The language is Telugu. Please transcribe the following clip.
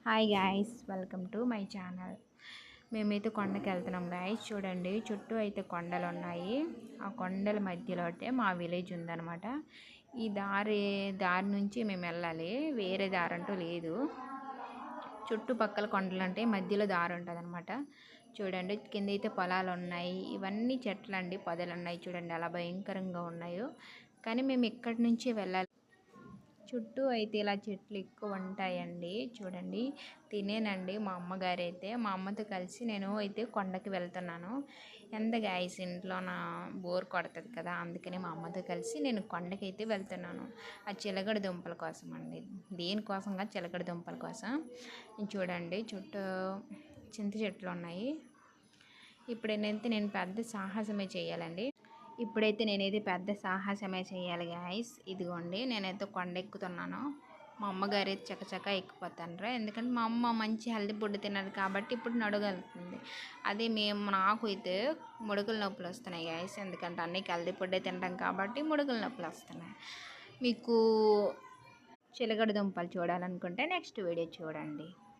Hi guys, welcome to my channel. మేమైతే కొండకి వెళ్తున్నాం గాయ్స్. చూడండి, చుట్టూ అయితే కొండలు ఉన్నాయి. ఆ కొండల మధ్యలో అయితే మా విలేజ్ ఉందన్నమాట. ఈ దారి నుంచి మేము వెళ్ళాలి, వేరే దారి అంటూ లేదు. చుట్టుపక్కల కొండలు అంటే మధ్యలో దారి ఉంటుంది అనమాట. చూడండి, కింద అయితే పొలాలు ఉన్నాయి. ఇవన్నీ చెట్లు అండి, పొదలు ఉన్నాయి. చూడండి ఎలా భయంకరంగా ఉన్నాయో. కానీ మేము ఇక్కడి నుంచి వెళ్ళాలి. చుట్టూ అయితే ఇలా చెట్లు ఎక్కువ ఉంటాయండి. చూడండి, తినేనండి మా అమ్మగారు అయితే. మా అమ్మతో కలిసి నేను అయితే కొండకి వెళ్తున్నాను. ఎంత గాయస్, ఇంట్లో నా బోర్ కొడుతుంది కదా, అందుకని మా అమ్మతో కలిసి నేను కొండకి అయితే వెళ్తున్నాను. ఆ చిలకడ దుంపల కోసం అండి. దేనికోసంగా? చిలకడ దుంపల కోసం. చూడండి, చుట్టూ చింత చెట్లు ఉన్నాయి. ఇప్పుడు ఏంటంటే నేను పెద్ద సాహసమే చేయాలండి. ఇప్పుడైతే నేనైతే పెద్ద సాహసమే చేయాలి గాయస్. ఇదిగోండి, నేనైతే కొండ ఎక్కుతున్నాను. మా అమ్మగారు అయితే చకచక ఎక్కిపోతాను. ఎందుకంటే మా అమ్మ మంచి హెల్తీ ఫుడ్ తిన్నది కాబట్టి ఇప్పుడు నడగలుగుతుంది. అదే నాకు అయితే ముడుకుల నొప్పులు వస్తున్నాయి గాయస్. ఎందుకంటే అన్నీ హెల్తీ ఫుడ్డే తింటాం కాబట్టి ముడుకుల నొప్పులు వస్తున్నాయి. మీకు చిలకడ దుంపలు చూడాలనుకుంటే నెక్స్ట్ వీడియో చూడండి.